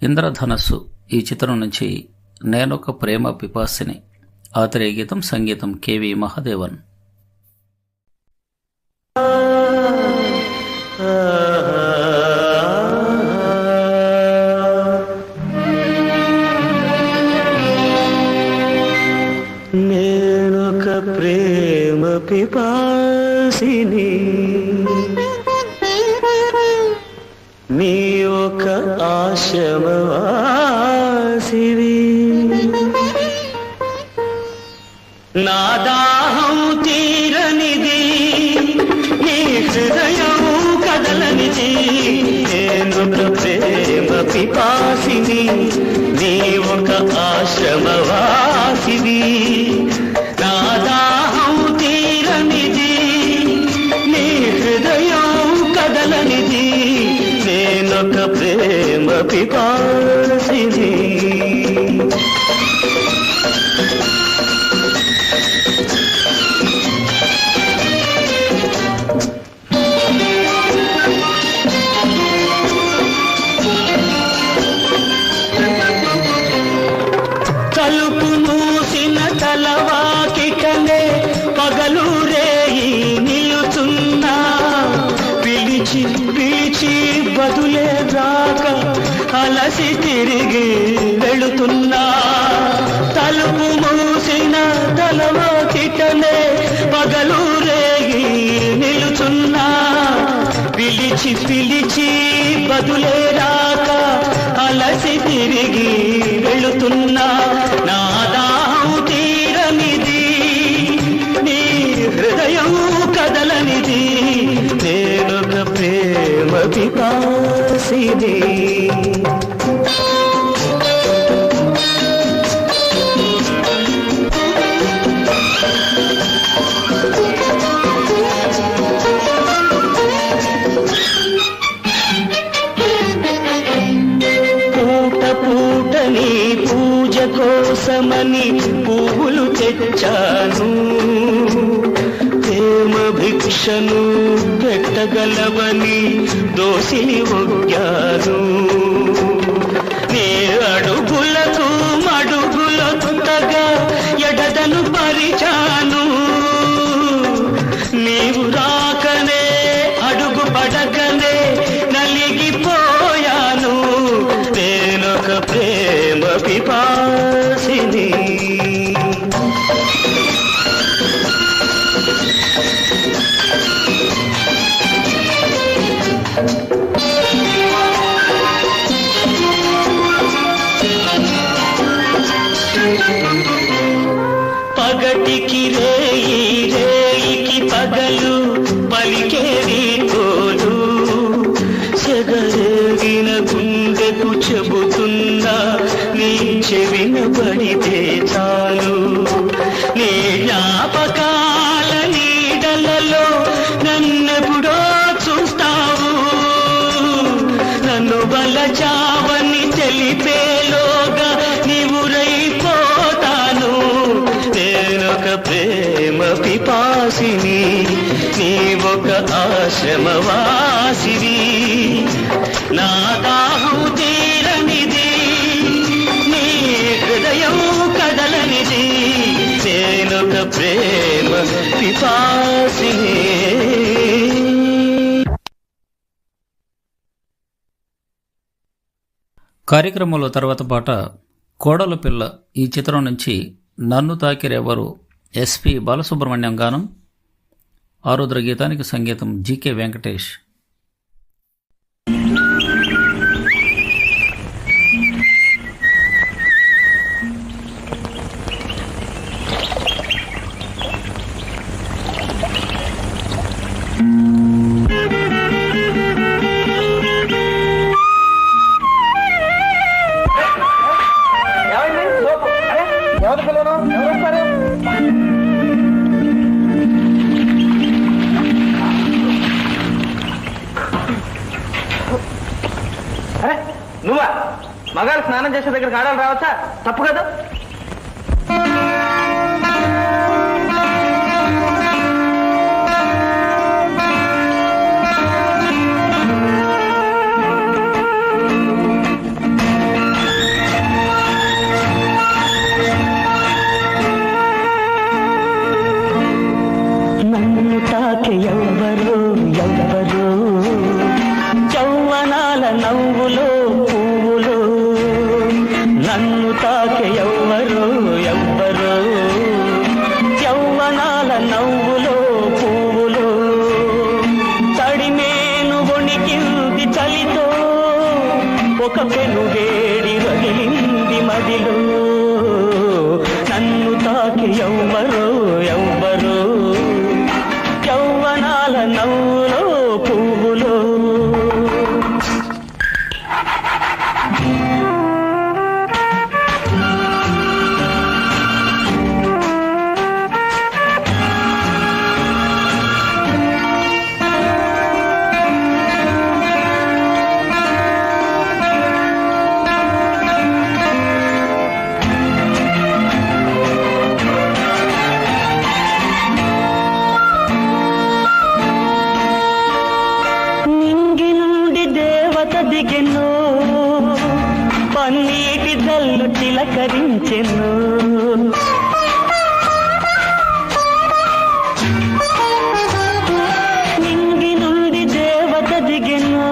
ఇంద్రధనస్సు ఈ చిత్రం నుంచి నేనొక ప్రేమ పిపాసిని. ఆత్రేయ గీతం, సంగీతం కెవి మహాదేవన్. నేనొక ప్రేమ పిపాసిని, నీ ఒక ఆశ్రమవాసివి. నా దాహం తీరనిది, నీ హృదయం కదలనిది. నేనొక ప్రేమ పిపాసిని, నీ ఒక ఆశ్రమవాసివి. నా దాహం తీరనిది, నీ హృదయం కదలనిది. నేనొక ప్రేమ పిపాసిని. తలుపు మూసిన తలవాకిటనే పగలు రేయి నిలుతున్నా. పిలిచి పిలిచి బదులే రాక అలసి తిరిగి వెళుతున్నా. తలుపు మూసిన తలవాకిటనే పగలు రేయి నిలుతున్నా. పిలిచి పిలిచి బదులే రాక అలసి తిరిగి వెళుతున్నా. నా దాహం తీరనిది, నీ హృదయం కదలనిది. నేనొక ప్రేమ పిపాసిని. పూటని పూజ కోసమని పువ్వులు తెచ్చాను. ప్రేమ భిక్షను పెట్టగలవని దోసిలి ఒగ్గాను. నీ అడుగులకు మడుగులొత్తగా ఎడదను పరిచాను. నీవు రాకనే అడుగు పడకనే నలిగిపోయాను. నేనొక ప్రేమ పిపాసిని. పగటికి రేయి, రేయికి పగలు పలికేది తోలు. సెగరేగిన గుండెకు చెబుతున్నా, నీ చెవిన పడితే చాలు. నీ జ్ఞాపకాల నీడలలో నన్నెప్పుడో చూస్తావు. నన్ను వలచావని తెలిపేలోగా నీవురైపోతాను. నేనొక ప్రేమ పిపాసిని, నీ ఒక ఆశ్రమవాసివి. నా దాహం తీరనిది, నీ హృదయం కదలనిది. నేనొక ప్రేమ పిపాసిని. కార్యక్రమంలో తర్వాత పాట కోడలు పిల్ల ఈ చిత్రం నుంచి నన్ను తాకిరెవరు ఎస్పి బాలసుబ్రహ్మణ్యం గానం. ఆరుద్ర గీతానికి సంగీతం జీకే వెంకటేష్. నువ్వా? మగాళ్ళు స్నానం చేసే దగ్గర ఆడాలి రావచ్చా? తప్పు కదా. నన్ను తాకే ఎవ్వరో ఎవ్వరో యవ్వనాల నవ్వులో పువ్వులో తడిమేను వణికింది చలితో ఒక పెను వేడి రగిలింది మదిలో నన్ను తాకి ఎవ్వరో ఎవ్వరో యవ్వనాల నవ్వులో పువ్వులో దిగెను పన్నీటి జల్లు చిలకరించెను నింగి నుండి దేవత దిగెను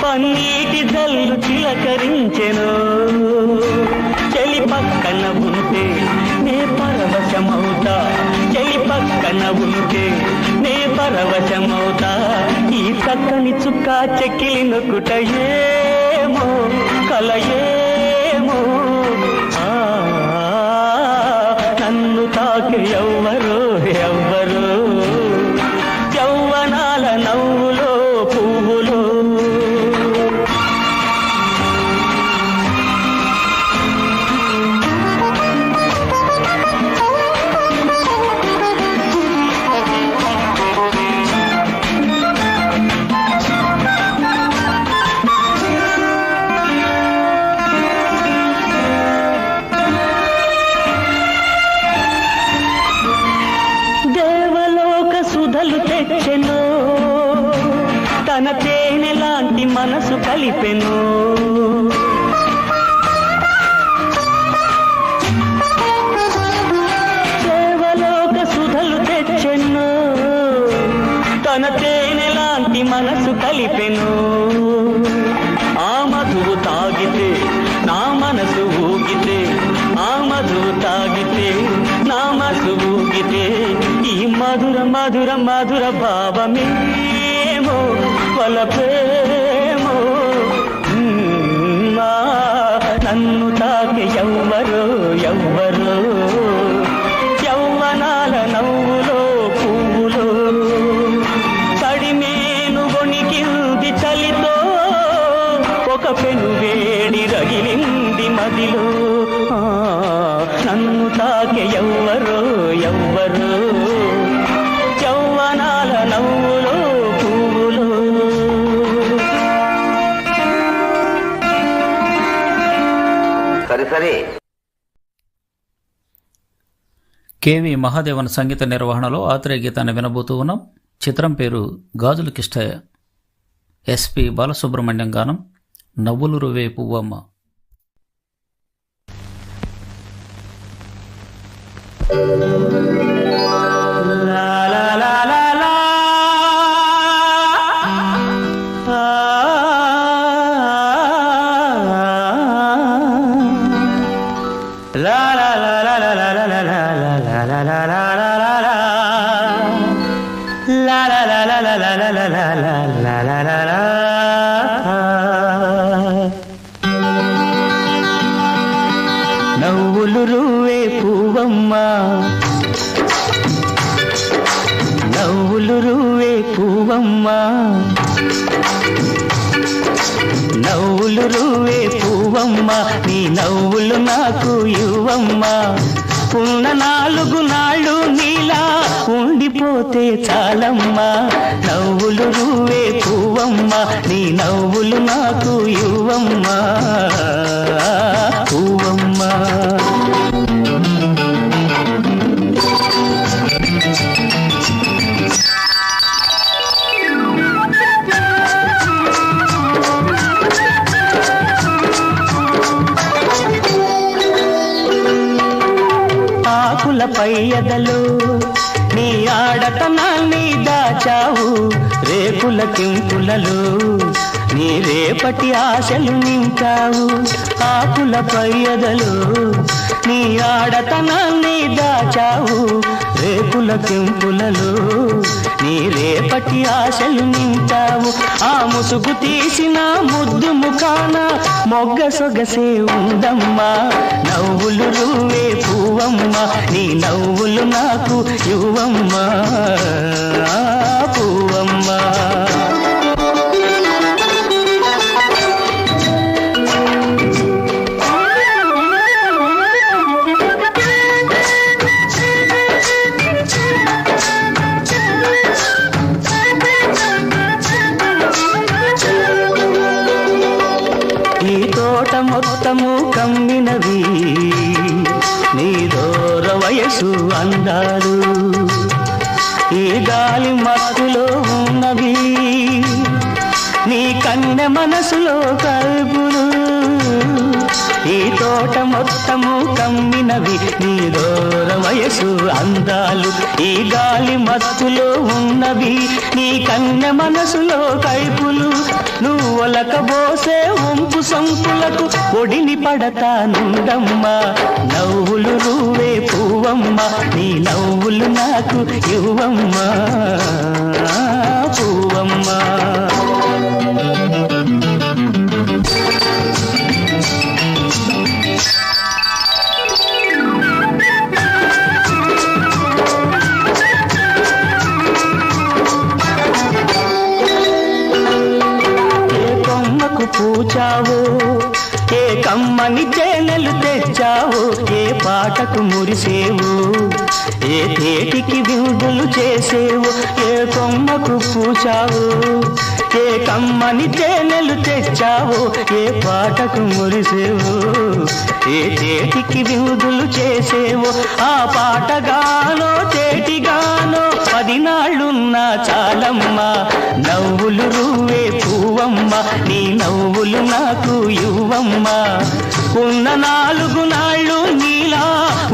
పన్నీటి జల్లు చిలకరించెను చెలి పక్కన ఉంటే నే పరవశమవుతా చెలి పక్కన ఉంటే నే పరవశమవుతా ఈ చక్కని చుక్క చెక్కిలి నొక్కుట ఏమో కల ఏమో నన్ను తాకి ఎవ్వరో ఎవ్వరో యవ్వనాల నవ్వులో పువ్వులో తెచ్చెను తన తేనె లాంటి మనసు కలిపెను దేవలోక సుధలు తెచ్చెను తన తేనె లాంటి మనసు కలిపెను ఆ మధువు తాగితే నా మనసు ఊగితే ఆ మధువు తాగితే నా మనసు ఊగితే ఈ మధుర మధుర మధుర భావమేమో వలపేమో నన్ను తాకి ఎవ్వరో ఎవ్వరో యవ్వనాల నవ్వులో పువ్వులో తడిమేను వణికింది చలితో ఒక పెను వేడి రగిలింది మదిలో నన్ను తాకి ఎవ్వరో ఎవ్వరో యవ్వనాల నవ్వులో పువ్వులో సరే సరే. కెవి మహాదేవన్ సంగీత నిర్వహణలో ఆత్రేయ గీతాన్ని వినబోతూ ఉన్నాం. చిత్రం పేరు గాజుల కిష్టయ్య. ఎస్పి బాలసుబ్రహ్మణ్యం గానం. నవ్వులు రువే పువ్వమ్మ. నవ్వులు రువే పువ్వమ్మ నవ్వులు రువే పువ్వమ్మ నవ్వులు రువే పువ్వమ్మ నీ నవ్వులు నాకు ఇవ్వమ్మ ఉన్న 4 నాళ్ళు నీలా ఉండిపోతే చాలమ్మా నవ్వులు రువే పువ్వమ్మ నీ నవ్వులు నాకు ఇవ్వమ్మా పువ్వమ్మ ఆకులపై ఎదలు నీ ఆడతనాన్ని దాచావు రేకుల కింపులలో నీ రేపటి ఆశలు నింపావు ఆకులపై ఎదలు, నీ ఆడతనాన్ని దాచావు రేపుల కెంపులలో, నీ రేపటి ఆశలు నింపావు. ఆ ముసుగు తీసిన ముద్దు ముఖాన మొగ్గ సొగసే ఉందమ్మా, నవ్వులు నువ్వే పువ్వమ్మా, నీ నవ్వులు నాకు ఇవ్వమ్మా పువ్వమ్మా. ఈ తోట మొత్తము కమ్మినవి నీ దూర వయసు అందాలు, ఈ గాలి మత్తులో ఉన్నవి నీ కన్నె మనసులో కల్పులు. ఈ తోట మొత్తము కమ్మినవి నీ దూర వయసు అందాలు, ఈ గాలి మత్తులో ఉన్నవి నీ కన్నె మనసులో కైపులు. నువ్వు ఒలకబోసే వంపు సంపులకు ఒడిని పడతానుండమ్మా, నవ్వులు నువ్వే పువ్వమ్మా, నీ నవ్వులు నాకు ఇవ్వమ్మా పువ్వమ్మా. పూచావు ఏ కమ్మని తేనెలు తెచ్చావు, ఏ పాటకు మురిసేవు ఏ తేటికి విందులు చేసేవు, ఏ కొమ్మకు పూచావు ఏ కమ్మని తేనెలు తెచ్చావు, ఏ పాటకు మురిసేవు ఏ తేటికి విందులు చేసేవు. ఆ పాటగానో తేటిగానో 10 నాళ్ళున్నా చాలమ్మా, నవ్వులు నువ్వే పువ్వమ్మా, నీ నవ్వులు నాకు ఇవ్వమ్మా. ఉన్న 4 నాళ్ళు నీలా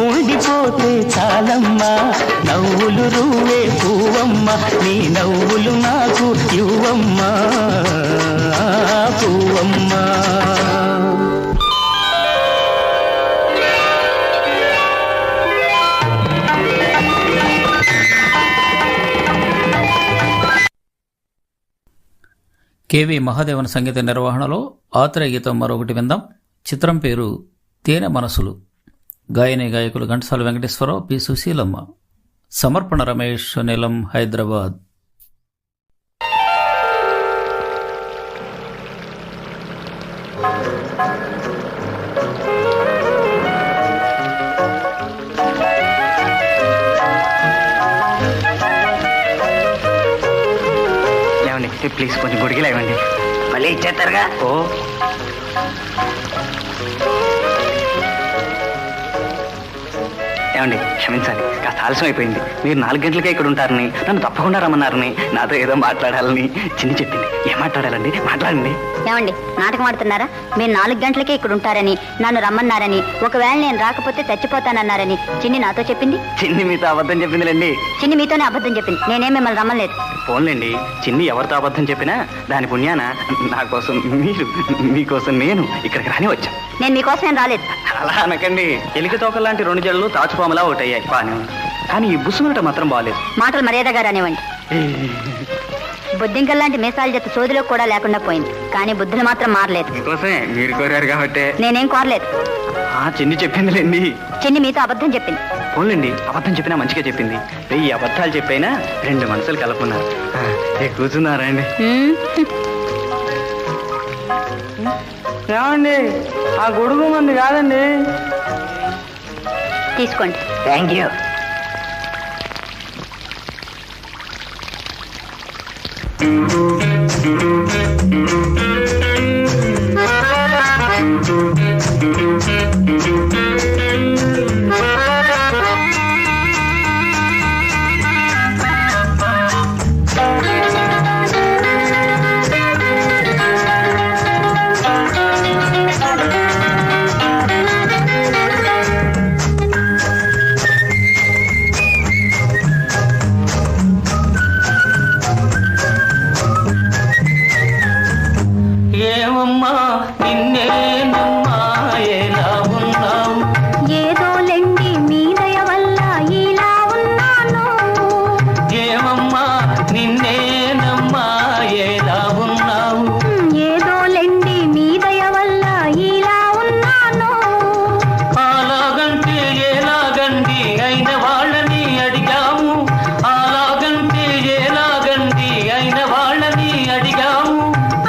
ఉండిపోతే చాలమ్మా, నవ్వులు నువ్వే పువ్వమ్మా, నీ నవ్వులు నాకు ఇవ్వమ్మా పువ్వమ్మా. కెవి మహాదేవన్ సంగీత నిర్వహణలో ఆత్రేయ గీతం మరొకటి విందాం. చిత్రం పేరు తేనె మనసులు. గాయని గాయకులు ఘంటసాల వెంకటేశ్వరరావు, పి సుశీలమ్మ. సమర్పణ రమేష్, నీలం, హైదరాబాద్. ప్లీజ్ కొంచెం గుడికి లేవండి, మళ్ళీ ఇచ్చేస్తారుగా. ఓ ఏమండి క్షమించాలి, కాస్త ఆలస్యం అయిపోయింది. మీరు 4 గంటలకే ఇక్కడ ఉంటారని, నన్ను తప్పకుండా రమ్మన్నారని, నాతో ఏదో మాట్లాడాలని చిన్ని చెప్పింది. ఏం మాట్లాడాలండి? మాట్లాడండి. ఏమండి నాటకం ఆడుతున్నారా? మీరు 4 గంటలకే ఇక్కడ ఉంటారని, నన్ను రమ్మన్నారని, ఒకవేళ నేను రాకపోతే చచ్చిపోతానన్నారని చిన్ని నాతో చెప్పింది. చిన్ని మీతో అబద్ధం చెప్పిందిలేండి. చిన్ని మీతోనే అబద్ధం చెప్పింది, నేనేం మిమ్మల్ని రమ్మలేదు. ఫోన్లేండి, చిన్ని ఎవరితో అబద్ధం చెప్పినా దాని పుణ్యాన నా కోసం మీరు, మీకోసం నేను ఇక్కడికి రాని వచ్చాను. నేను మీకోసం రాలేదు. అలా అనకండి. ఎలిక తోకలాంటి 2 జడలు తాచుపాములా ఒకటయ్యాయి, బానే ఉంది. కానీ ఈ బుస్సుమట మాత్రం బాగాలేదు. మాటలు మర్యాదగా రానివ్వండి. బుద్ధింకల్లాంటి మీసాల జత సోదిలో కూడా లేకుండా పోయింది, కానీ బుద్ధులు మాత్రం మారలేదు. మీకోసమే, మీరు కోరారు కాబట్టి. నేనేం కోరలేదు. చిన్ని చెప్పిందిలేండి. చిన్ని మీతో అబద్ధం చెప్పింది. పోన్లేండి, అబద్ధం చెప్పినా మంచిగా చెప్పింది. 1000 అబద్ధాలు చెప్పైనా 2 మనసులు కలుపుకున్నారు. కూర్చున్నారా అండి? ఏమండి ఆ గొడుగు మంది కాదండి. తీసుకోండి. Thank you. నిన్నే నమ్మాయేలా ఉన్నావు. ఏదో లెండి మీ దయ వల్ల ఇలా ఉన్నాను. ఏమమ్మా నిన్నే నమ్మాయేలా ఉన్నావు. ఏదో లెండి మీ దయ వల్ల ఇలా ఉన్నాను. అలాగంటే ఎలాగండి అయిన వాళ్ళని అడిగాము. అలాగంటే ఎలాగండి అయిన వాళ్ళని అడిగాము.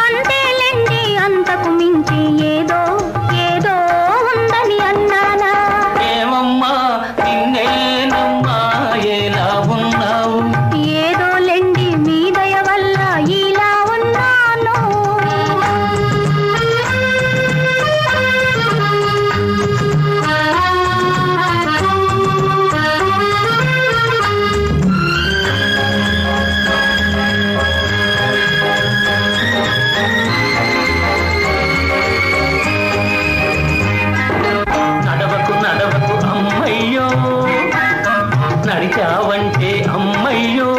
అంతేలెండి అంతకు మించి ఏదో ఏదో ఉందని అన్నానా. ఏమమ్మా నిన్నే నమ్మాయేలా ఉన్నావు. ఏదో లెండి మీ దయ వల్ల ఇలా ఉన్నాను. నడవకు నడవకు అమ్మయ్యో, నడిచావంటే అమ్మయ్యో.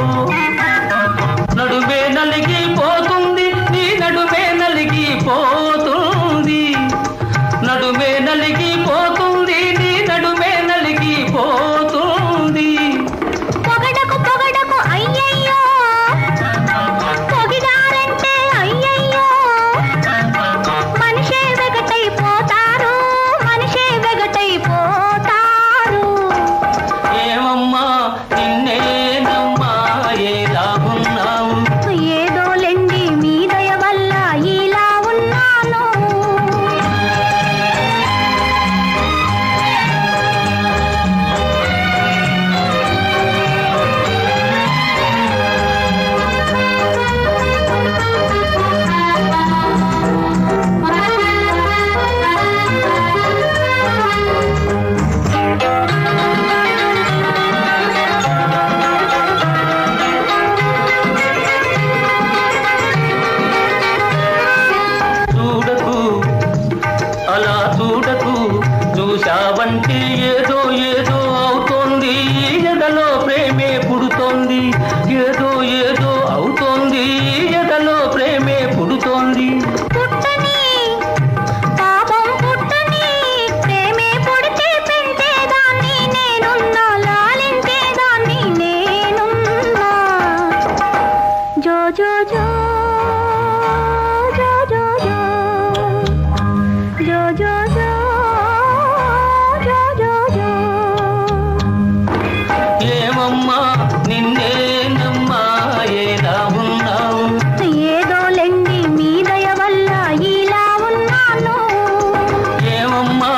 నడుమే నలిగిపోతుంది నీ నడుమే నలిగిపోతుంది. నడుమే నలిగిపోతుంది నీ నడుమే నలిగిపోతుంది. పొగడకు పొగడకు అయ్యయ్యో, పొగిడారంటే అయ్యయ్యో. మనిషే వెగటైపోతారు, మనిషే వెగటైపోతారు. ఏమమ్మా నిన్నే నమ్మాయేలా ఉన్నావు. ఏదో లెండి మీ దయ వల్ల ఇలా ఉన్నాను. చూడకు అలా చూడకు, చూశావంటే ఏదో ఏదో అవుతోంది. ఎదలో ప్రేమే పుడుతోంది. ఏదో ఏదో అవుతోంది. ఎదలో ప్రేమే పుడుతోంది. పుట్టని పాపం పుట్టని, ప్రేమే పుడితే పెంచేదాన్ని నేనున్నా, లాలించేదాన్ని నేనున్నా. జో జో జో జో జో జో జో జో జో జో జో. ఏమమ్మా నిన్నే నమ్మాయేలా ఉన్నావు. ఏదో లెండి మీ దయ వల్ల ఇలా ఉన్నాను. ఏమమ్మా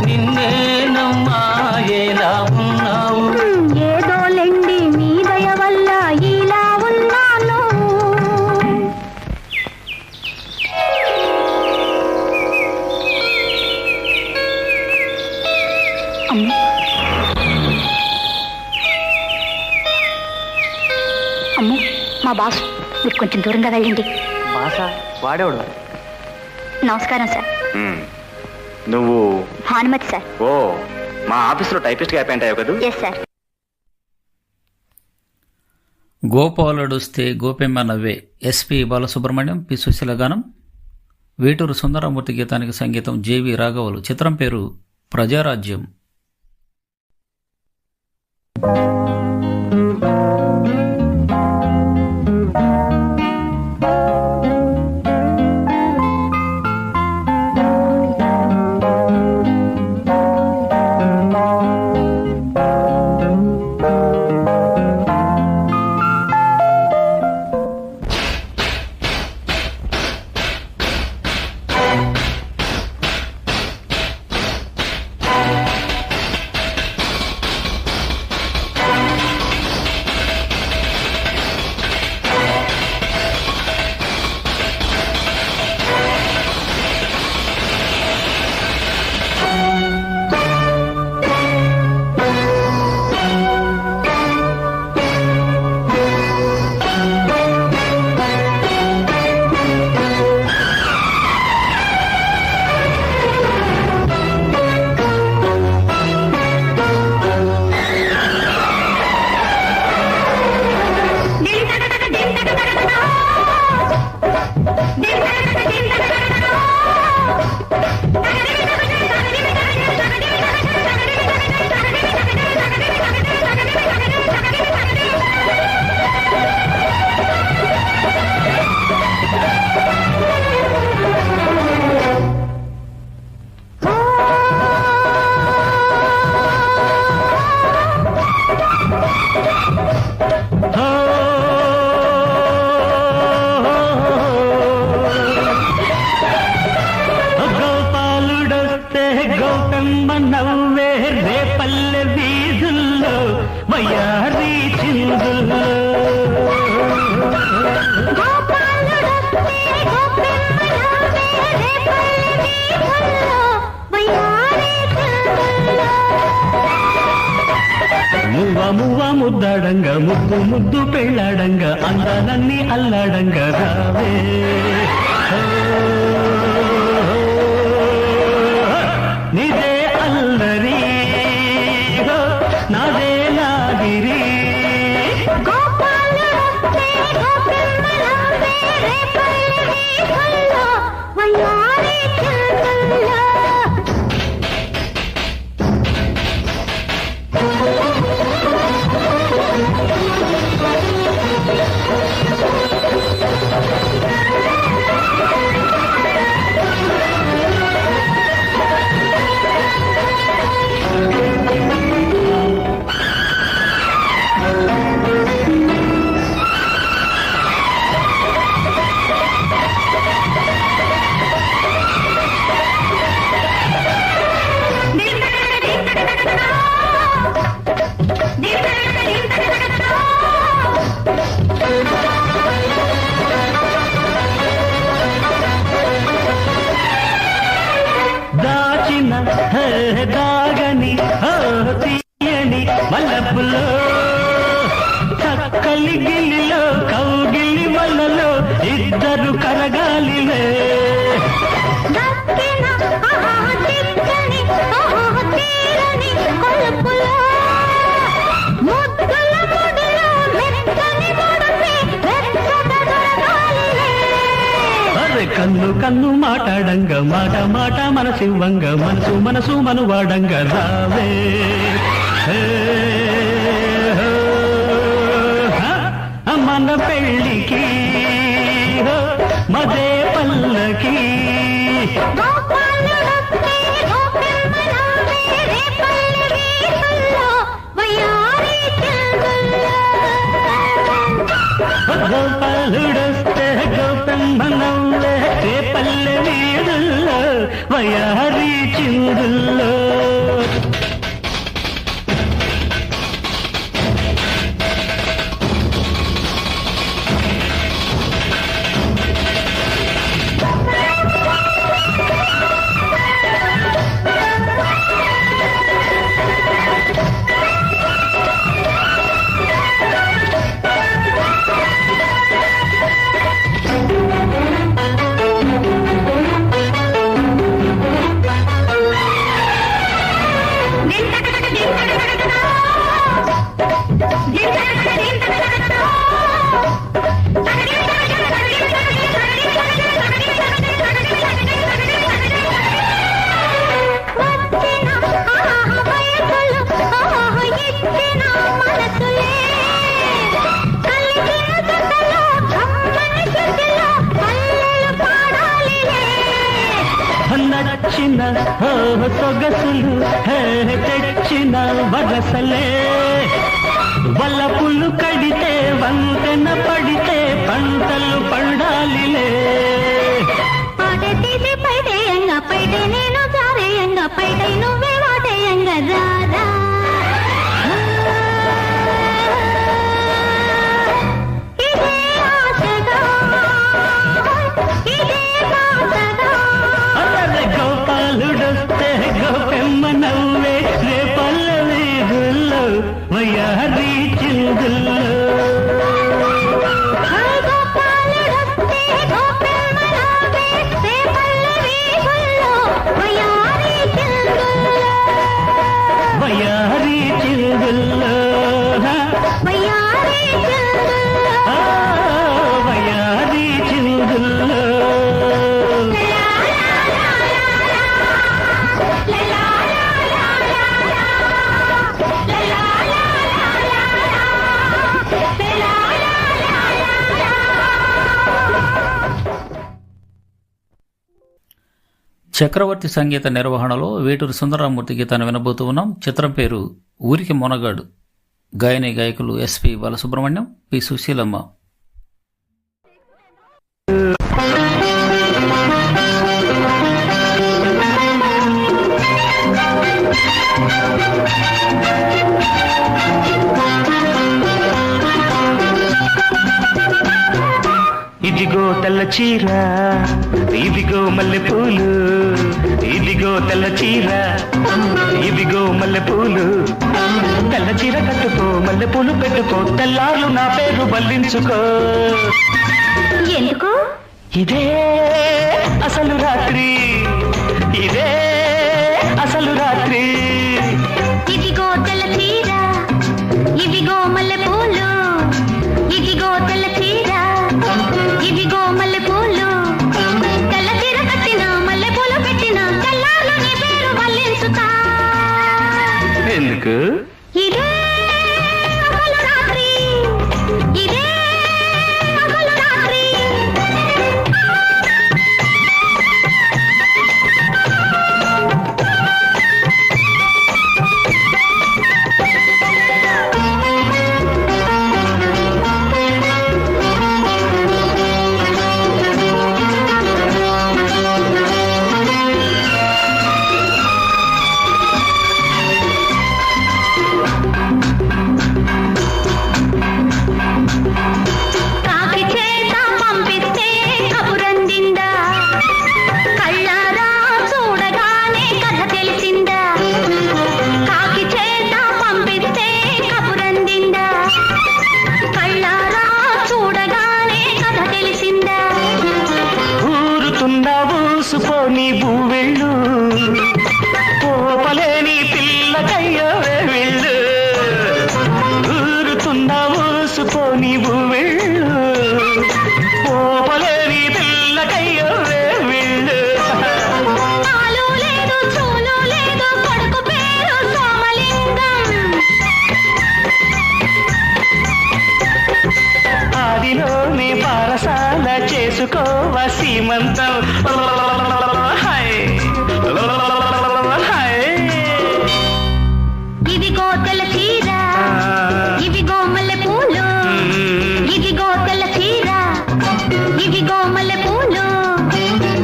నిన్నే నమ్మాయేలా ఉన్నావు. ఏదో లెండి మీ దయ వల్ల ఇలా ఉన్నాను. అమ్మో. అమ్మో మా బాస్, మీరు కొంచెం దూరంగా వెళ్ళండి. బాసా వాడేవాడు. నమస్కారం సార్. నువ్వు భానుమతి సార్. ఓ మా ఆఫీసులో టైపిస్ట్గా అపాయింట్ అయ్యావు కదా. Yes sir. గోపాలుడుస్తే గోపెమ్మ నవ్వే ఎస్పి బాలసుబ్రహ్మణ్యం, పి సుశీల గానం. వేటూరు సుందరమూర్తి గీతానికి సంగీతం జేవి రాఘవులు. చిత్రం పేరు ప్రజారాజ్యం. ముద్దాడంగ ముద్దు ముద్దు పెళ్ళాడంగ అందాలన్నీ అల్లాడంగ రావే నిదే అల్లరి నాదే నాదిరి దాగని తీయని మల్లపులో చక్కలి గిల్లిలో కౌగిలి వల్లలో ఇద్దరు కరగాలిలే కన్ను కన్ను మాటాడంగ మాట మాట మనసివ్వంగ మనసు మనసు మనువాడంగ రావే మన పెళ్ళికి మదే పల్లకి గోపాలుడొస్తే గోపెమ్మనవులే పల్లె వీధుల్లో వయారి చిందుల్లో నచ్చిన సొగసులు తెచ్చిన వరసలే వల్లపులు కడితే వంతెన పడితే పంటలు పండాలిలే పైటే నేను జారేయంగ పైటై నువ్వే వాటేయంగ రారా గోపాలుడొస్తే గోపెమ్మనవ్వే రే పల్లె వీధుల్లో వయారి చిందుల్లో వయారి చిందుల్లో వయారి చిందుల్లో చక్రవర్తి సంగీత నిర్వహణలో వేటూరి సుందరరామూర్తి గీతాన్ని వినబోతూ ఉన్నాం. చిత్రం పేరు ఊరికి మొనగాడు. గాయని గాయకులు ఎస్పి బాలసుబ్రహ్మణ్యం, పి సుశీలమ్మ. ఇదిగో తెల్ల చీర, ఇదిగో మల్లెపూలు, ఇది ఇదిగో తెల్ల చీర ఇదిగో మల్లెపూలు తెల్ల చీర కట్టుకో మల్లెపూలు పెట్టుకో తెల్లార్లు నా పేరు బల్లించుకో ఎందుకు? ఇదే అసలు రాత్రి ఇదే అసలు రాత్రి ఇదిగో తెల్ల చీర ఇదిగో మల్లెపూలు ఇదిగో తెల్ల చీర ఇదిగో మల్లెపూలు తెల్ల చీర కట్టిన మల్లెపూలు పెట్టిన తెల్లార్లు నీ పేరు వల్లించుతా. ఎందుకు? ఇదే అసలు రాత్రి ఇదే అసలు రాత్రి. కాకి చేత పంపిస్తే కబురందిందా కళ్ళారా చూడగానే కథ తెలిసిందా. కాకి చేత పంపిస్తే కబురందిందా కళ్ళారా చూడగానే కథ తెలిసిందా. ఊరుతున్న ఊసుపోని భూవెళ్ళు పోపలేని పిల్లకయ్యో వెళ్ళు ఊరుతున్న ఊసుపోని భూవెళ్ళు పోపలేని పిల్లకయ్యో వెళ్ళు తాళు లేదు చూలు లేదు కొడుకు పేరు సోమలింగం. ఆదిలోనే పారసాల చేసుకోవ సీమంతం హాయ్ హాయ్ ఇదిగో తెల్ల చీర ఇదిగో మల్లెపూలు ఇదిగో తెల్ల చీర ఇదిగో మల్లెపూలు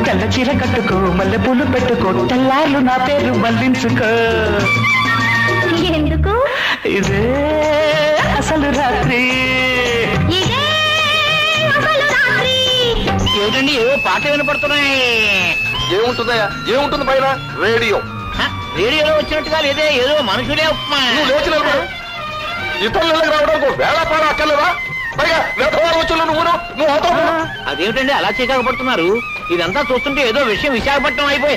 తెల్ల చీర కట్టుకో మల్లెపూలు పెట్టుకో తెల్లార్లు నా పేరు మళ్ళించుకో ఎందుకు? ఇదే అసలు రాత్రి ఇదే అసలు రాత్రి. ఏమిటండి ఏవో పాట వినపడుతున్నాయి. ఏముంటుందయ్యా? ఏముంటుంది పైన? రేడియో. రేడియోలో వచ్చినట్టుగా లేదే, ఏదో మనుషులే ఉప్మా. నువ్వు లేచి నిలబడు. ఇతరుల రావడానికి వేళపాడ అక్కర్లేదా? పైగా వేటవారు వచ్చి నువ్వు అవుతావు. అదేమిటండి అలా చీకాకు ఇదంతా చూస్తుంటే ఏదో విషయం విశాఖపట్నం అయిపోయి.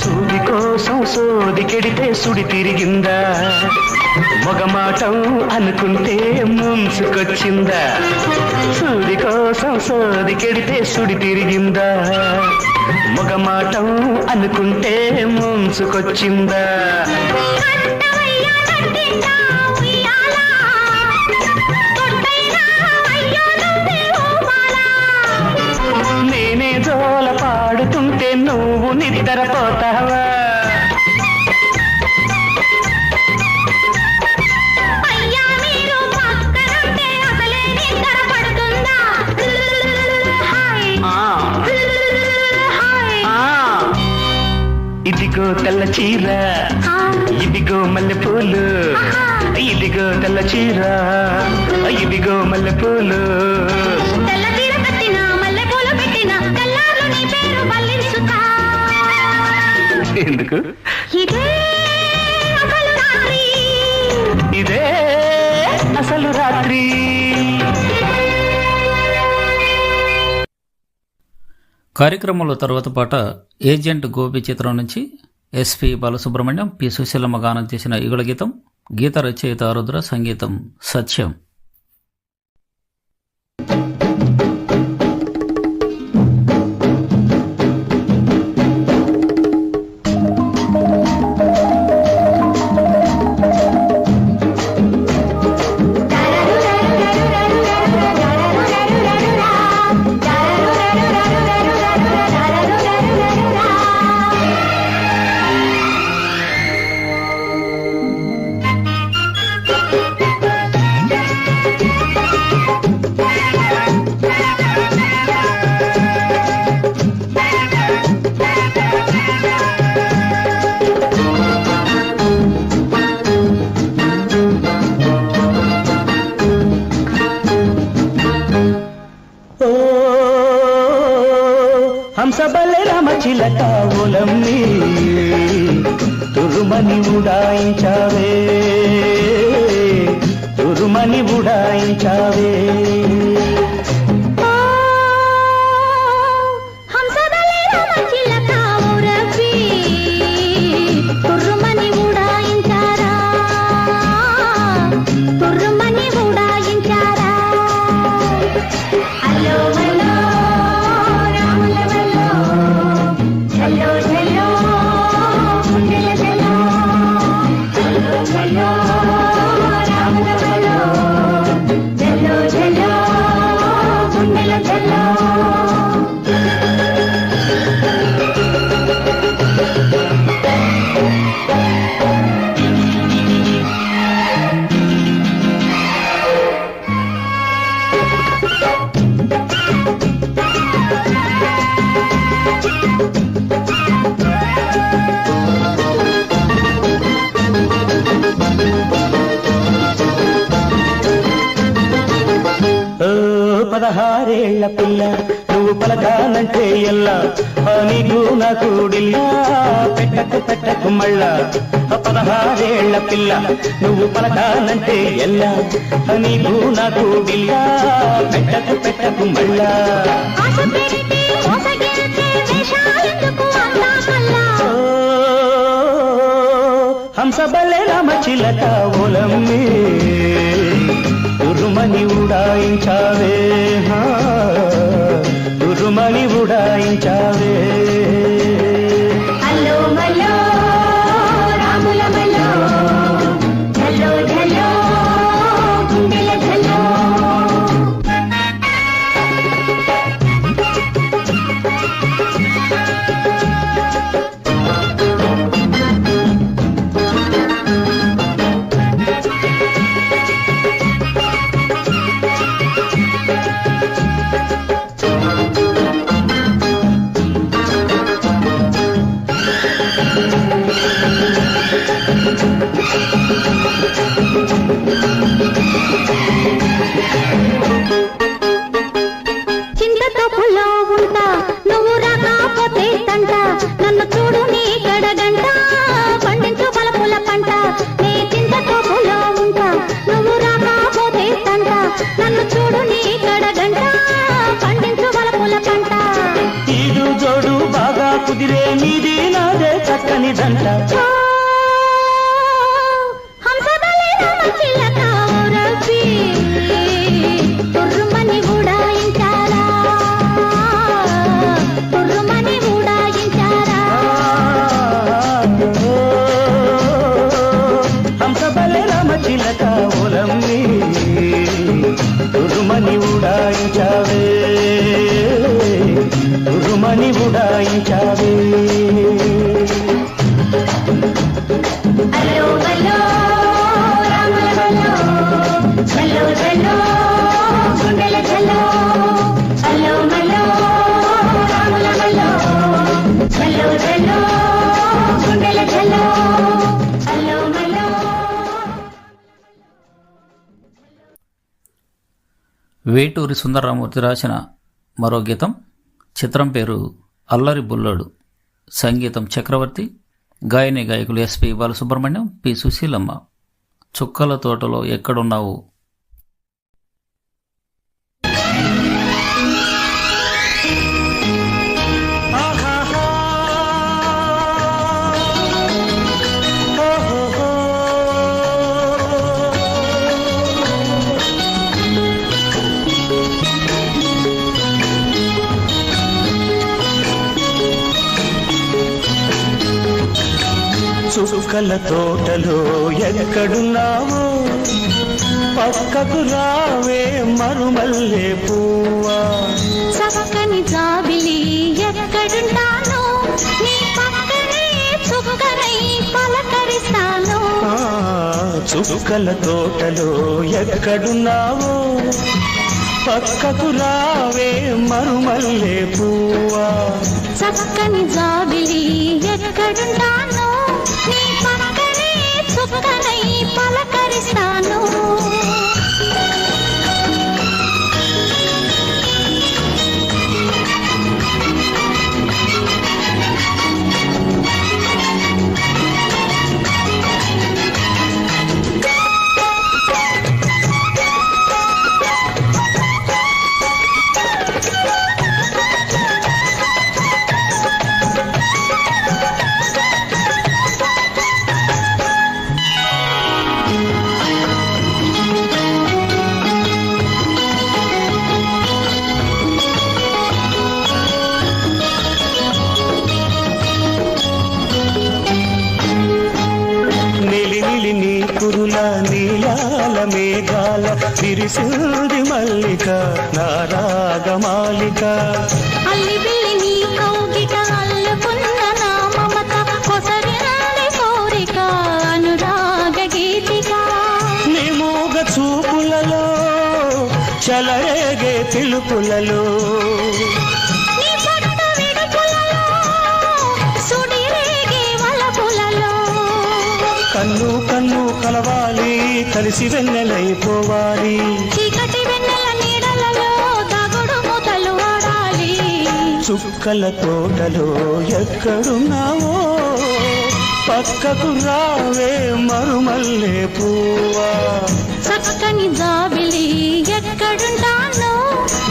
సూది కోసం సోది కెడితే సుడి తిరిగిందా మొగమాటం అనుకుంటే ముంచుకొచ్చిందా సూది కోసం సోది కెడితే సుడి తిరిగిందా మొగమాటం అనుకుంటే ముంచుకొచ్చిందా కట్టవయ్యా కట్టిందా ఉయ్యాల కొట్టైనా అయ్యో నువ్వే ఊపాలా. నేనే జోల పాడుతుంటే నువ్వు నిద్రపోతావా అయ్యా మీరు పక్కనుంటే అసలే నిద్ర పడుతుందా. Hi hi. ఇదిగో తెల్ల చీర ఇదిగో మల్లెపూలు ఇదిగో తెల్ల చీర ఇదిగో మల్లెపూలు తెల్ల చీర కట్టిన మల్లెపూలు పెట్టిన తెల్లార్లు నీ పేరు వల్లించుతా. ఎందుకు ఇదే అసలు రాత్రి ఇదే అసలు రాత్రి కార్యక్రమంలో తర్వాత పాట ఏజెంట్ గోపి చిత్రం నుంచి ఎస్పి బాలసుబ్రహ్మణ్యం పి సుశీలమ్మ గానం చేసిన యుగళ గీతం. గీత రచయిత ఆరుద్ర, సంగీతం సత్యం. తురుమని ఉడాయించావే తురుమని ఉడాయించావే పదహారేళ్ల పిల్ల నువ్వు పలకానంటే ఎల్లా నీకు నాకు డిల్లా పెట్టకు మళ్ళా 16 పిల్ల నువ్వు పలకానంటే ఎల్లా నీకు నాకు డిల్లా పెట్టకు మళ్ళా హంసబల్లె రామచిలక ఓలమ్మే తురుమని ఉడాయించావే తురుమని ఉడాయించావే అల్లో మల్లో రాముల మల్లో ఝల్లో ఝల్లో గుండెల ఝల్లో చింతతో పుల్లో ఉంటా నువ్వు రాకపోతే తంట నన్ను చూడు నీ గడగంట పండించు బలపుల పంట నీ చింతతో పుల్లో ఉంటా నువ్వు రాకపోతే తంట నన్ను చూడు నీ గడగంట పండించు బలపుల పంట ఈడు జోడు బాగా కుదిరే నీది నాదే చక్కని దంట చిలక ఓలమ్మి తురుమని ఉడాయించావే తురుమని ఉడాయించావే అల్లో మల్లో రాముల మల్లో ఝల్లో ఝల్లో గుండెల ఝల్లో అల్లో మల్లో రాముల మల్లో ఝల్లో ఝల్లో గుండెల ఝల్లో అల్లో మల్లో. వేటూరి సుందరరామూర్తి రాసిన మరో గీతం. చిత్రం పేరు అల్లరి బుల్లోడు. సంగీతం చక్రవర్తి. గాయని గాయకులు ఎస్పి బాలసుబ్రహ్మణ్యం, పి సుశీలమ్మ. చుక్కల తోటలో ఎక్కడున్నావు. చుక్కల తోటలో ఎక్కడున్నావు, పక్కకు రావే మరుమల్లే పువ్వా. చక్కని జాబిలి ఎక్కడుంటాను, నీ పక్కనే చుక్కనై పలకరిస్తాను. చుక్కల తోటలో ఎక్కడున్నావు, పక్కకు రావే మరుమల్లే పువ్వా. చక్కని జాబిలి ఎక్కడుంటాను, నీ పక్కనే చుక్కనై పలకరిస్తాను. కురుల నీలాల మేఘాల విరిసింది మల్లిక నా రాగమాలిక. అల్లి బిల్లి నీ కౌగిట అల్లుకున్న నా మమత కొసరింది కోరిక అనురాగ గీతిక. నీ మూగ చూపులలో చలరేగే పిలుపులలో నీ పట్టు విడుపులలో సుడిరేగే వలపులలో కన్ను కన్ను కలవాలి కలిసి వెన్నెలైపోవాలి. చీకటి వెన్నెల నీడలలో దాగుడు మూతలు ఆడాలి. చుక్కల తోటలో ఎక్కడున్నావో పక్కకు రావే మరుమల్లే పువ్వా. చక్కని జాబిలి ఎక్కడుంటానో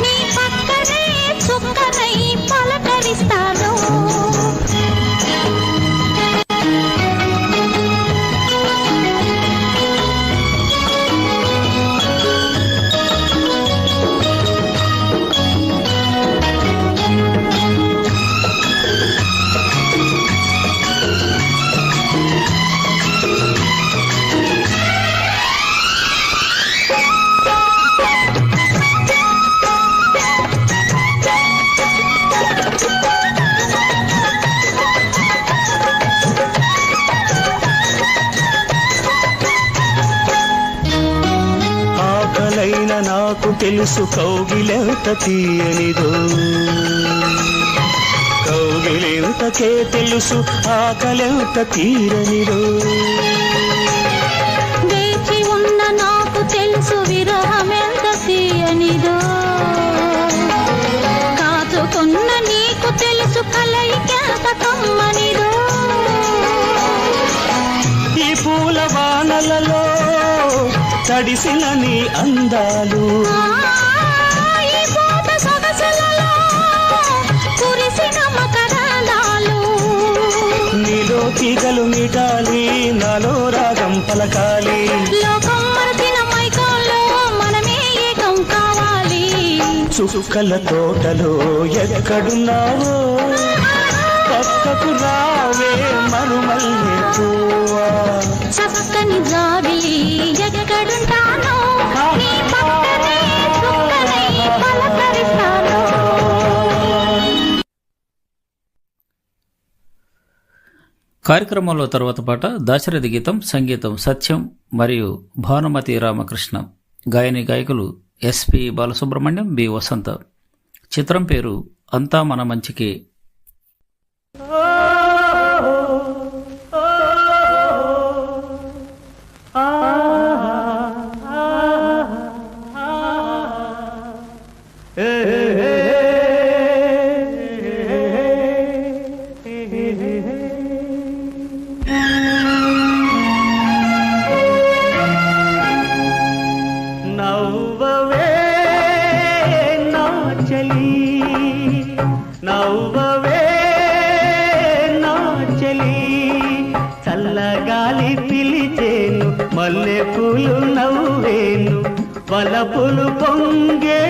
నీ పక్కనే చుక్కనై పలకరిస్తాను. ఆకలైన నాకు తెలుసు కౌగిలెంత తీయనిదో, కౌగిలెంతకే తెలుసు ఆకలెంత తీరనిదో. వేచి ఉన్న నాకు తెలుసు విరహమెంత తీయనిదో, కాచుకున్న నీకు తెలుసు కలయికెంత కమ్మనిదో. ఈ పూల వానలలో తడిసిన నీ అందాలు ఈ పూట సొగసులలో కురిసిన మకరందాలు. నీలో తీగలు మీటాలి నాలో రాగం పలకాలి. లోకం మరచిన మైకంలో మనమే ఏకం కావాలి. చుక్కల తోటలో ఎక్కడున్నావో పక్కకు రావే మరుమల్లే పువ్వా. చక్కని జాబిలి ఎక్కడుంటానో నీ పక్కనే చుక్కనై పలకరిస్తాను. కార్యక్రమంలో తర్వాత పాట దాశరథి గీతం, సంగీతం సత్యం మరియు భానుమతి రామకృష్ణ. గాయని గాయకులు ఎస్పి బాలసుబ్రహ్మణ్యం, బి వసంత. చిత్రం పేరు అంతా మన మంచికి. నవ్వవే నా చలి, నవ్వవే నా చలి, చల్లగాలి పిలిచేను మల్లె పూలు నవ్వేను వలపులు పొంగే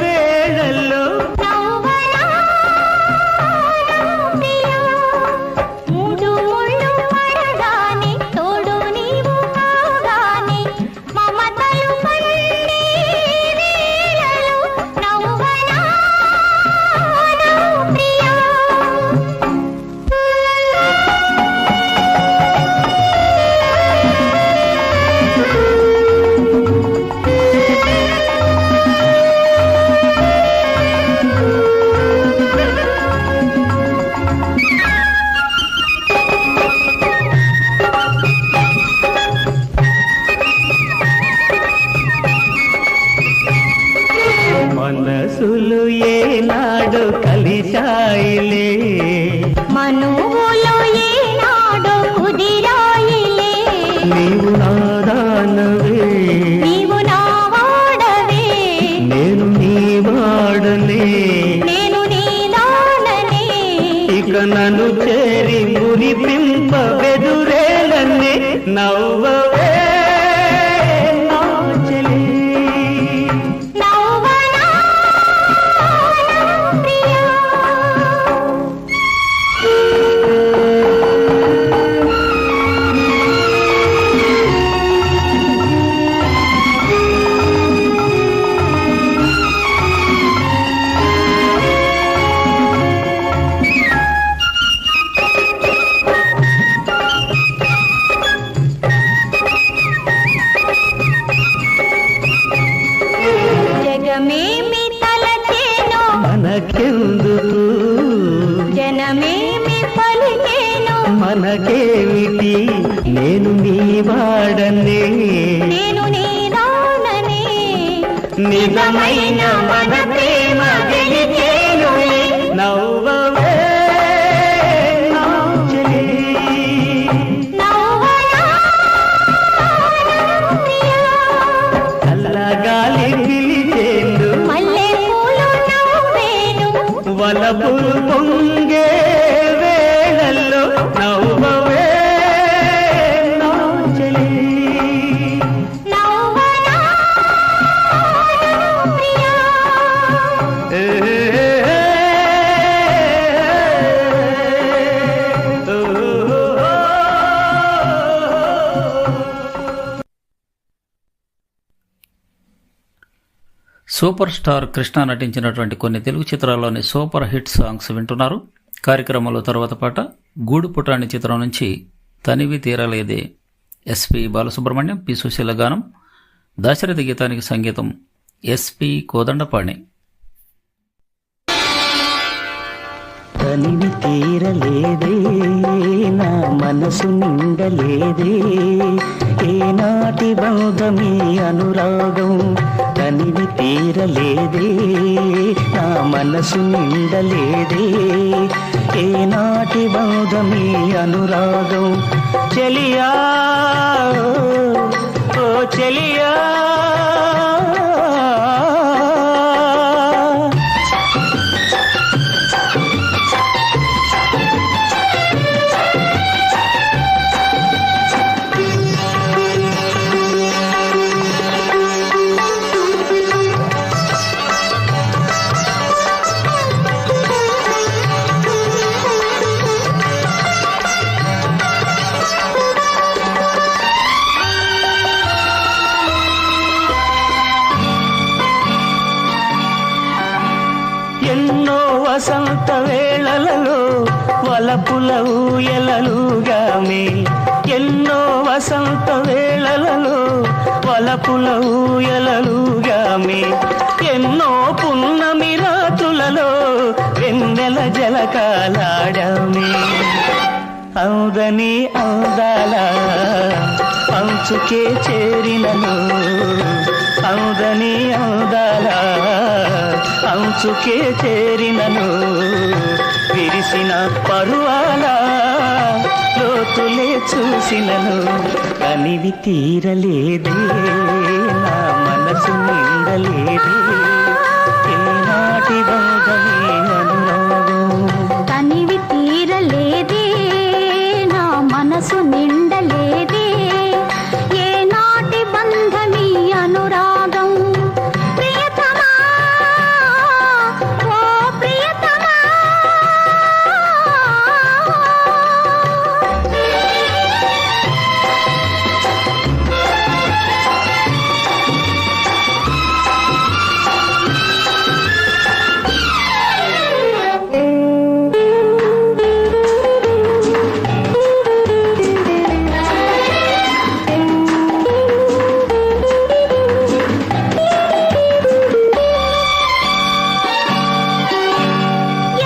వేళల్లో. మూడు ముళ్ళు పడగానే తోడు నీవు కాగానే మమతలు పండే వేళలో నవ్వనా నా ప్రియా. మనసులు ఏనాడు కలిశాయిలే, మనువులో ఏనాడో కుదిరాయిలే, నీవు నాదానవే నీవు నా వాడవే, నేను నీ వాడనే. నేను నీ దాననే. ఇక నన్ను చేరి మురిపింప బెదురేలనే నవ్వవే నా చలి. నవ్వనా నా ప్రియా. నేను నీ వాడనే నేను నీ దాననే నిజమైన మన ప్రేమ గెలిచేను నవ్వవే నా చెలి నవ్వనా ప్రియా చల్లగాలి పిలిచేందు మల్లె పూలు నవ్వేను వలపులు పొంగే వేళల్లో నవ్వవే నా చెలి నవ్వనా ప్రియా సూపర్ స్టార్ కృష్ణ నటించినటువంటి కొన్ని తెలుగు చిత్రాల్లోని సూపర్ హిట్ సాంగ్స్ వింటున్నారు. కార్యక్రమంలో తర్వాత పాట గూడు పుటాణి చిత్రం నుంచి తనివి తీరలేదే, ఎస్పి బాలసుబ్రహ్మణ్యం, పి సుశీల గానం, దాశరథి గీతానికి సంగీతం ఎస్పి కోదండపాణి. తనివి తీరలేదే నా మనసు నిండలేదే ఏనాటి బంధమీ అనురాగం తనివి తీరలేదే నా మనసు నిండలేదే ఏనాటి బంధమీ అనురాగం చెలియా ఓ చెలియా ఎన్నో వసంత వేళలలో వలపుల ఊయలలుగామే ఎన్నో వసంత వేళలలో వలపుల ఊయలలుగామే ఎన్నో పున్నమి రాత్రులలో వెన్నెల జలకాలాడామే అవుదని అవుదాల అంచుకే చేరినను అవుదని అవుదాల అంచుకే చేరినను విరిసిన పరువాల లోతులే చూసినను కనివి తీరలేదే నా మనసు నిండలేదే ఏనాటి బంధమే అనురాగం తనివి తీరలేదే నా మనసు నిండలేదే ఏనాటి బంధమీ అనురాగం ప్రియతమా ఓ ప్రియతమా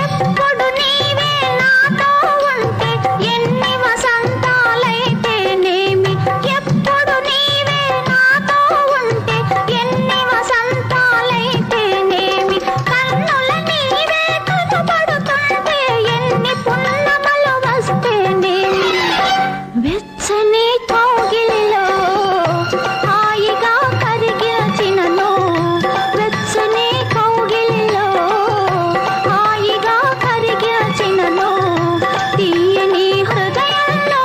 ఎప్పుడు నీవే నాతో ఉంటే ఎన్ని వసంతాలైతేనేమి ఎప్పుడు నీవే నాతో ఉంటే ఎన్ని వసంతాలైతేనేమి కన్నుల నీవే కనబడుతుంటే ఎన్ని పున్నమలు వస్తేనేమి వెచ్చని కౌగిలిలో హాయిగా కరిగినచినను వెచ్చని కౌగిలిలో హాయిగా కరిగినచినను తీయని హృదయంలో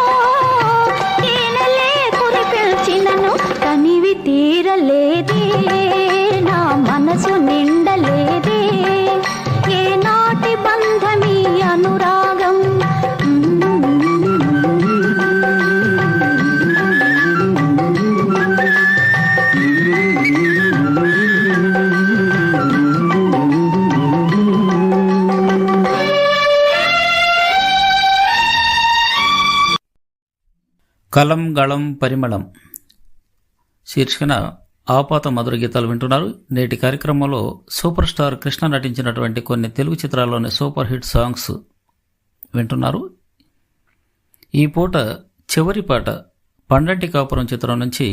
తేనెలే కురిపిల్చినను తనివి తీరలేదే నా మనసు నిండలేదే ఏనాటి బంధమీ అనురాగం కలం గళం పరిమళం శీర్షికన ఆపాత మధుర గీతాలు వింటున్నారు. నేటి కార్యక్రమంలో సూపర్ స్టార్ కృష్ణ నటించినటువంటి కొన్ని తెలుగు చిత్రాల్లోని సూపర్ హిట్ సాంగ్స్ వింటున్నారు. ఈ పూట చివరి పాట పండంటి కాపురం చిత్రం నుంచి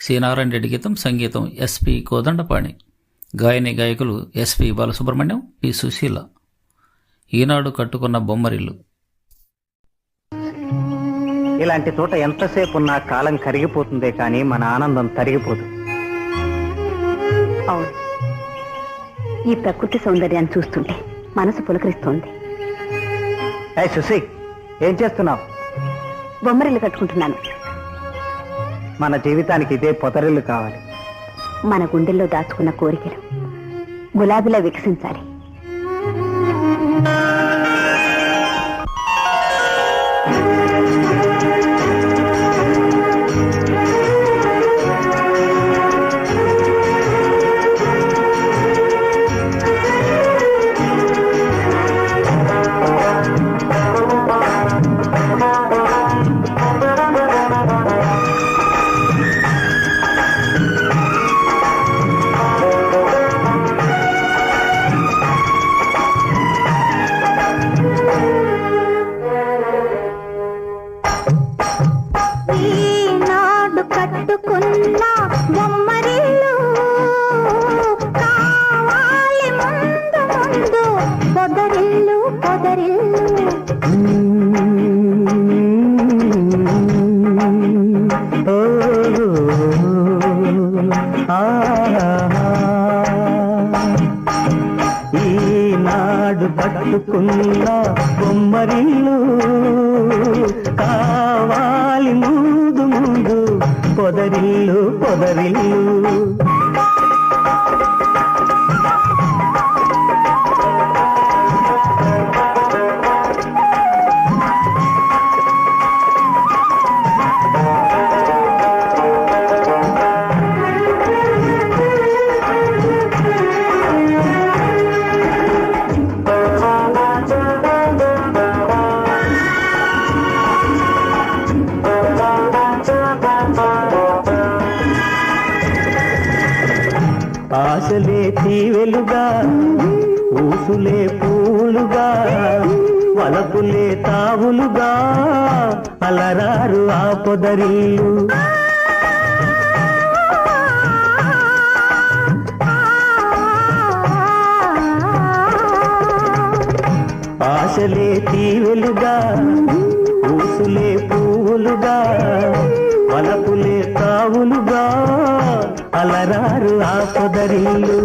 సి నారాయణ రెడ్డి గీతం, సంగీతం ఎస్పి కోదండపాణి, గాయని గాయకులు ఎస్పి బాలసుబ్రహ్మణ్యం, పి సుశీల. ఈనాడు కట్టుకున్న బొమ్మరిల్లు. ఇలాంటి చోట ఎంతసేపు ఉన్నా కాలం కరిగిపోతుందే కానీ మన ఆనందం తరిగిపోదు. అవును, ఈ ప్రకృతి సౌందర్యాన్ని చూస్తుంటే మనసు పులకరిస్తోంది. సుశీ, ఏం చేస్తున్నావు? బొమ్మరిల్లు కట్టుకుంటున్నాను. మన జీవితానికి ఇదే పొదరిల్లు కావాలి. మన గుండెల్లో దాచుకున్న కోరికలు గులాబీలా వికసించాలి. ఈనాడు కట్టుకున్న బొమ్మరిల్లు కావాలి ముందు ముందు పొదరిల్లు పొదరిల్లు. ఆశలే తీవెలుగా, ఊసులే పూలుగా, వలపులే తావులుగా అలరారు ఆ పొదరిల్లు. ఆశలే తీవెలుగా, ఊసులే పూలుగా, వలపులే తావులుగా అలరారు ఆ పొదరిల్లు.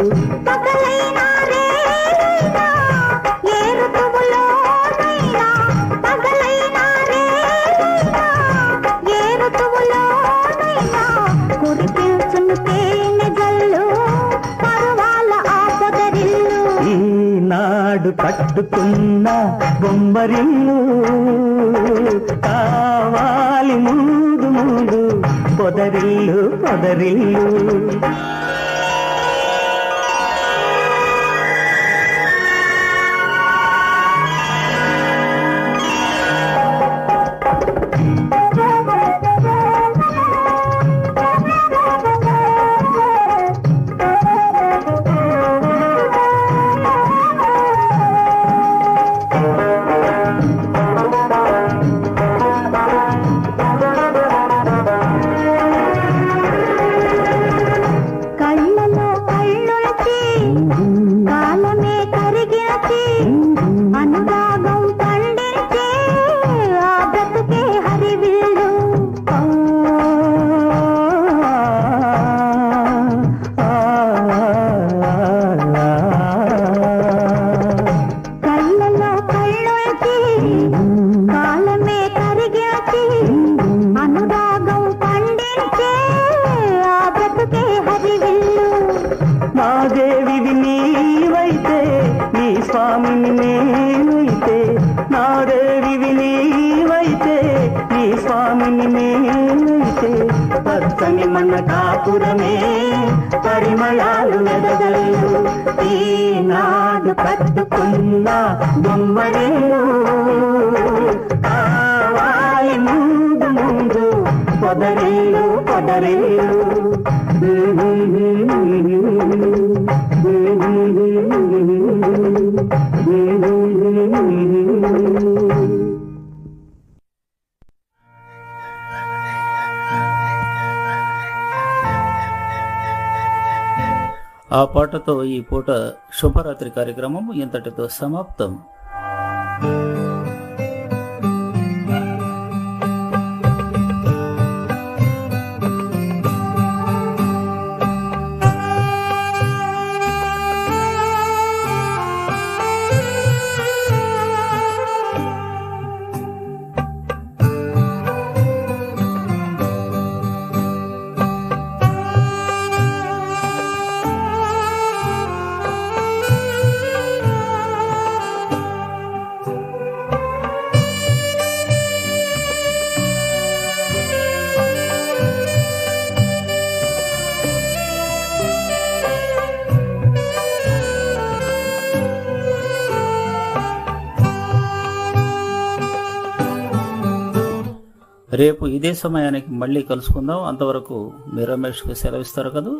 ఈనాడు కట్టుకున్న బొమ్మరిల్లు కావాలి ముందు ముందు పొదరిల్లు పొదరిల్లు. నాదేవిది నీవైతే నీ స్వామిని నేనైతే, నాదేవిది నీవైతే నీ స్వామిని నేనైతే, పచ్చని మన కాపురమే పరిమళాలు వెదగల్లు. ఈనాడు కట్టుకున్న బొమ్మరిల్లు కావాలి ముందు ముందు పొదరిల్లు పొదరిల్లు. ఆ పాటతో ఈ పూట శుభరాత్రి కార్యక్రమం ఇంతటితో సమాప్తం. రేపు ఇదే సమయానికి మళ్ళీ కలుసుకుందాం. అంతవరకు మీ రమేష్కి సెలవిస్తారు కదా.